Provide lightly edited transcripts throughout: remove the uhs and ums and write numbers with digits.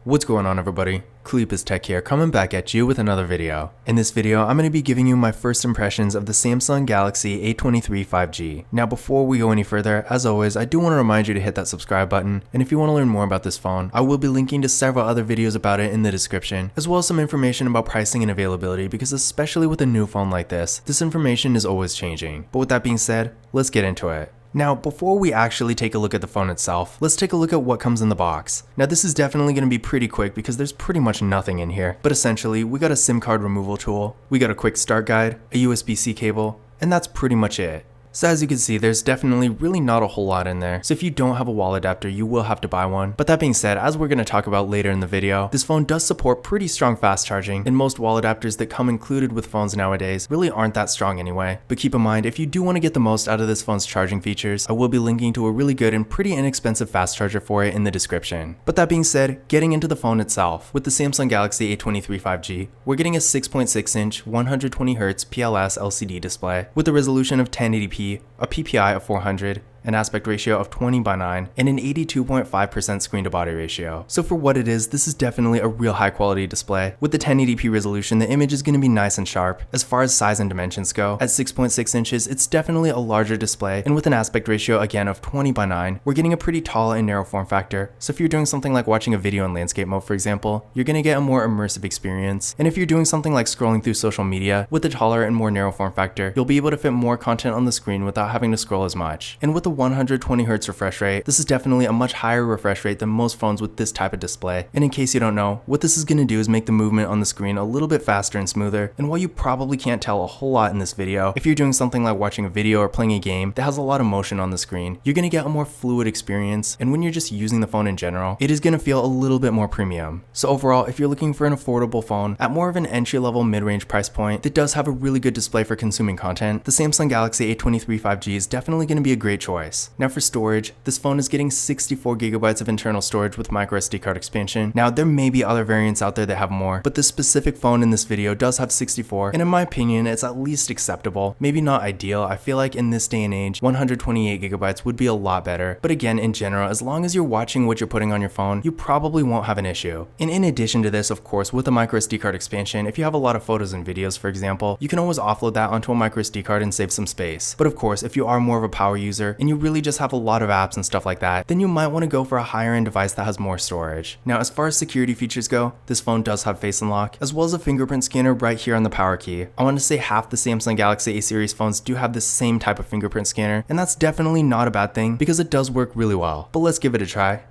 What's going on, everybody? Cleepus Tech here, coming back at you with another video. In this video, I'm going to be giving you my first impressions of the Samsung Galaxy A23 5G. Now before we go any further, as always, I do want to remind you to hit that subscribe button, and if you want to learn more about this phone, I will be linking to several other videos about it in the description, as well as some information about pricing and availability, because especially with a new phone like this information is always changing. But with that being said, let's get into it. Now, before we actually take a look at the phone itself, let's take a look at what comes in the box. Now, this is definitely going to be pretty quick because there's pretty much nothing in here, but essentially, we got a SIM card removal tool, we got a quick start guide, a USB-C cable, and that's pretty much it. So as you can see, there's definitely really not a whole lot in there, so if you don't have a wall adapter, you will have to buy one. But that being said, as we're going to talk about later in the video, this phone does support pretty strong fast charging, and most wall adapters that come included with phones nowadays really aren't that strong anyway. But keep in mind, if you do want to get the most out of this phone's charging features, I will be linking to a really good and pretty inexpensive fast charger for it in the description. But that being said, getting into the phone itself, with the Samsung Galaxy A23 5G, we're getting a 6.6-inch 120Hz PLS LCD display with a resolution of 1080p, a PPI of 400, an aspect ratio of 20:9, and an 82.5% screen to body ratio. So for what it is, this is definitely a real high quality display. With the 1080p resolution, the image is going to be nice and sharp. As far as size and dimensions go, at 6.6 inches, it's definitely a larger display, and with an aspect ratio again of 20:9, we're getting a pretty tall and narrow form factor. So if you're doing something like watching a video in landscape mode, for example, you're going to get a more immersive experience. And if you're doing something like scrolling through social media, with the taller and more narrow form factor, you'll be able to fit more content on the screen without having to scroll as much. And with the 120Hz refresh rate, this is definitely a much higher refresh rate than most phones with this type of display. And in case you don't know, what this is going to do is make the movement on the screen a little bit faster and smoother. And while you probably can't tell a whole lot in this video, if you're doing something like watching a video or playing a game that has a lot of motion on the screen, you're going to get a more fluid experience. And when you're just using the phone in general, it is going to feel a little bit more premium. So overall, if you're looking for an affordable phone at more of an entry-level mid-range price point that does have a really good display for consuming content, the Samsung Galaxy A23 5G is definitely going to be a great choice. Now for storage, this phone is getting 64GB of internal storage with microSD card expansion. Now there may be other variants out there that have more, but this specific phone in this video does have 64, and in my opinion, it's at least acceptable. Maybe not ideal. I feel like in this day and age, 128GB would be a lot better. But again, in general, as long as you're watching what you're putting on your phone, you probably won't have an issue. And in addition to this, of course, with a microSD card expansion, if you have a lot of photos and videos, for example, you can always offload that onto a microSD card and save some space. But of course, if you are more of a power user and you really just have a lot of apps and stuff like that, then you might want to go for a higher end device that has more storage. Now, as far as security features go, this phone does have Face Unlock, as well as a fingerprint scanner right here on the power key. I want to say half the Samsung Galaxy A series phones do have this same type of fingerprint scanner, and that's definitely not a bad thing because it does work really well. But let's give it a try.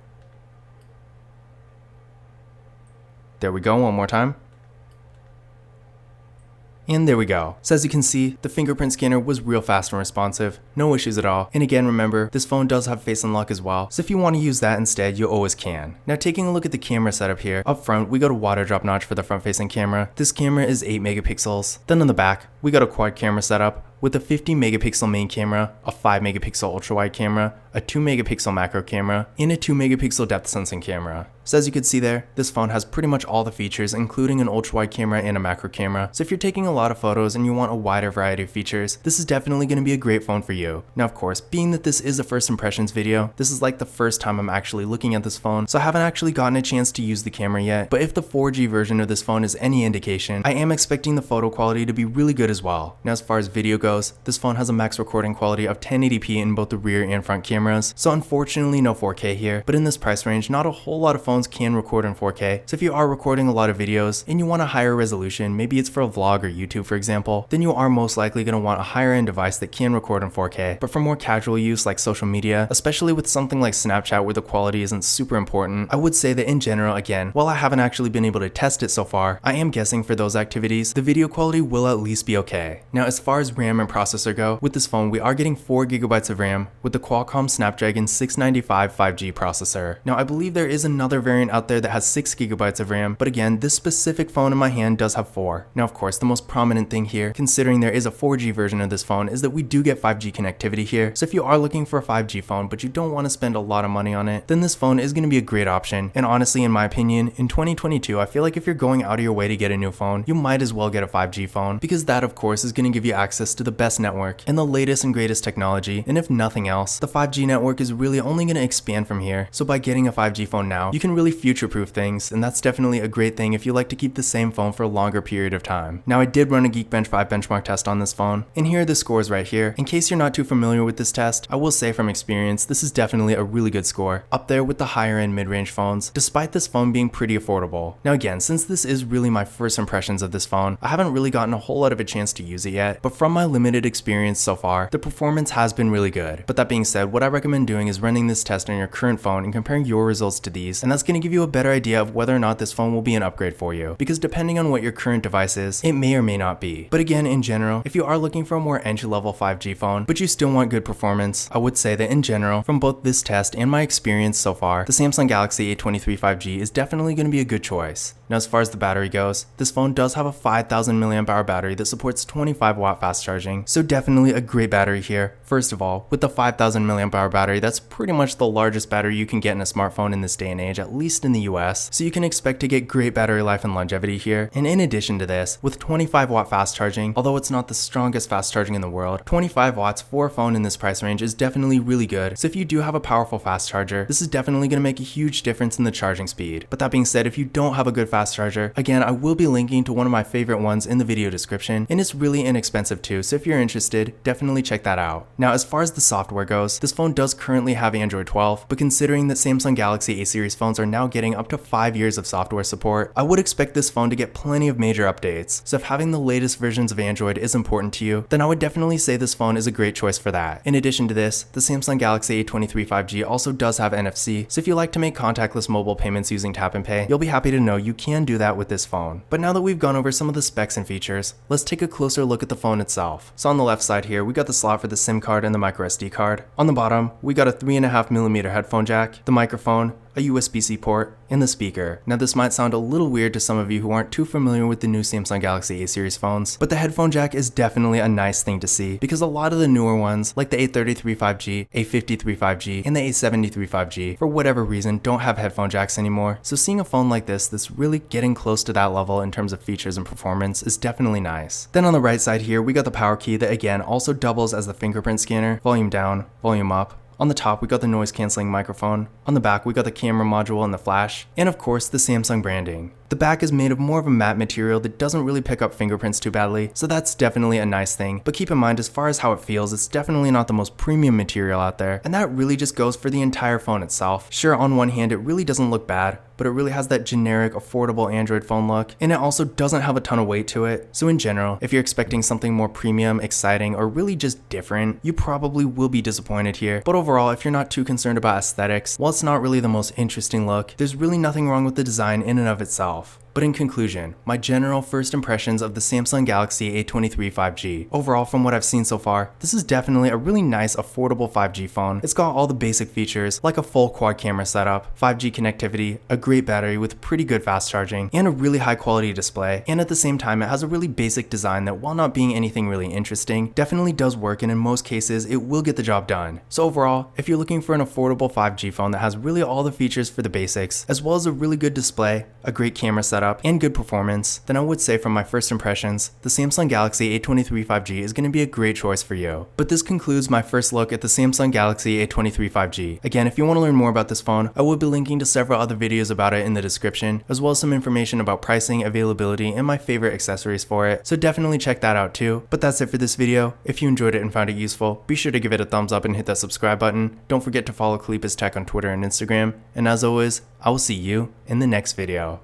There we go, one more time. And there we go. So as you can see, the fingerprint scanner was real fast and responsive, no issues at all. And again, remember, this phone does have Face Unlock as well, so if you want to use that instead, you always can. Now taking a look at the camera setup here, up front, we got a water drop notch for the front facing camera. This camera is 8 megapixels. Then on the back, we got a quad camera setup with a 50 megapixel main camera, a 5 megapixel ultra wide camera, a 2 megapixel macro camera, and a 2 megapixel depth sensing camera. So as you can see there, this phone has pretty much all the features, including an ultra wide camera and a macro camera. So if you're taking a lot of photos and you want a wider variety of features, this is definitely going to be a great phone for you. Now of course, being that this is a first impressions video, this is like the first time I'm actually looking at this phone, so I haven't actually gotten a chance to use the camera yet. But if the 4G version of this phone is any indication, I am expecting the photo quality to be really good as well. Now as far as video goes, this phone has a max recording quality of 1080p in both the rear and front cameras, so unfortunately no 4K here, but in this price range, not a whole lot of phones can record in 4K, so if you are recording a lot of videos and you want a higher resolution, maybe it's for a vlog or YouTube for example, then you are most likely going to want a higher end device that can record in 4K. But for more casual use like social media, especially with something like Snapchat where the quality isn't super important, I would say that in general, again, while I haven't actually been able to test it so far, I am guessing for those activities, the video quality will at least be okay. Now as far as RAM and processor go, with this phone we are getting 4GB of RAM with the Qualcomm Snapdragon 695 5G processor. Now I believe there is another variant out there that has 6GB of RAM, but again, this specific phone in my hand does have 4. Now of course, the most prominent thing here, considering there is a 4G version of this phone, is that we do get 5G connectivity here. So if you are looking for a 5G phone but you don't want to spend a lot of money on it, then this phone is going to be a great option. And honestly, in my opinion, in 2022, I feel like if you're going out of your way to get a new phone, you might as well get a 5G phone, because that of course is going to give you access to the best network and the latest and greatest technology, and if nothing else, the 5G 5G network is really only going to expand from here, so by getting a 5G phone now, you can really future-proof things, and that's definitely a great thing if you like to keep the same phone for a longer period of time. Now I did run a Geekbench 5 benchmark test on this phone, and here are the scores right here. In case you're not too familiar with this test, I will say from experience, this is definitely a really good score, up there with the higher end mid-range phones, despite this phone being pretty affordable. Now again, since this is really my first impressions of this phone, I haven't really gotten a whole lot of a chance to use it yet, but from my limited experience so far, the performance has been really good. But that being said, what I recommend doing is running this test on your current phone and comparing your results to these, and that's going to give you a better idea of whether or not this phone will be an upgrade for you, because depending on what your current device is, it may or may not be. But again, in general, if you are looking for a more entry-level 5G phone, but you still want good performance, I would say that in general, from both this test and my experience so far, the Samsung Galaxy A23 5G is definitely going to be a good choice. Now as far as the battery goes, this phone does have a 5000 mAh battery that supports 25 watt fast charging, so definitely a great battery here. First of all, with the 5000 mAh battery, that's pretty much the largest battery you can get in a smartphone in this day and age, at least in the US, so you can expect to get great battery life and longevity here. And in addition to this, with 25 watt fast charging, although it's not the strongest fast charging in the world, 25 watts for a phone in this price range is definitely really good. So if you do have a powerful fast charger, this is definitely going to make a huge difference in the charging speed. But that being said, if you don't have a good fast charger, again, I will be linking to one of my favorite ones in the video description, and it's really inexpensive too, so if you're interested, definitely check that out. Now as far as the software goes, this phone does currently have Android 12, but considering that Samsung Galaxy A series phones are now getting up to 5 years of software support, I would expect this phone to get plenty of major updates. So if having the latest versions of Android is important to you, then I would definitely say this phone is a great choice for that. In addition to this, the Samsung Galaxy A23 5G also does have NFC, so if you like to make contactless mobile payments using tap and pay, you'll be happy to know you can do that with this phone. But now that we've gone over some of the specs and features, let's take a closer look at the phone itself. So on the left side here, we got the slot for the SIM card and the microSD card. On the bottom, we got a 3.5mm headphone jack, the microphone, a USB-C port, and the speaker. Now this might sound a little weird to some of you who aren't too familiar with the new Samsung Galaxy A series phones, but the headphone jack is definitely a nice thing to see, because a lot of the newer ones, like the A33 5G, A53 5G, and the A73 5G, for whatever reason, don't have headphone jacks anymore. So seeing a phone like this that's really getting close to that level in terms of features and performance is definitely nice. Then on the right side here, we got the power key that again also doubles as the fingerprint scanner, volume down, volume up. On the top, we got the noise cancelling microphone. On the back, we got the camera module and the flash, and of course, the Samsung branding. The back is made of more of a matte material that doesn't really pick up fingerprints too badly, so that's definitely a nice thing. But keep in mind, as far as how it feels, it's definitely not the most premium material out there, and that really just goes for the entire phone itself. Sure, on one hand, it really doesn't look bad, but it really has that generic, affordable Android phone look, and it also doesn't have a ton of weight to it. So in general, if you're expecting something more premium, exciting, or really just different, you probably will be disappointed here. But overall, if you're not too concerned about aesthetics, while it's not really the most interesting look, there's really nothing wrong with the design in and of itself. But in conclusion, my general first impressions of the Samsung Galaxy A23 5G. Overall, from what I've seen so far, this is definitely a really nice, affordable 5G phone. It's got all the basic features, like a full quad camera setup, 5G connectivity, a great battery with pretty good fast charging, and a really high quality display. And at the same time, it has a really basic design that, while not being anything really interesting, definitely does work, and in most cases, it will get the job done. So overall, if you're looking for an affordable 5G phone that has really all the features for the basics, as well as a really good display, a great camera setup, and good performance, then I would say from my first impressions, the Samsung Galaxy A23 5G is going to be a great choice for you. But this concludes my first look at the Samsung Galaxy A23 5G. Again, if you want to learn more about this phone, I will be linking to several other videos about it in the description, as well as some information about pricing, availability, and my favorite accessories for it, so definitely check that out too. But that's it for this video. If you enjoyed it and found it useful, be sure to give it a thumbs up and hit that subscribe button. Don't forget to follow A23 Tech on Twitter and Instagram, and as always, I will see you in the next video.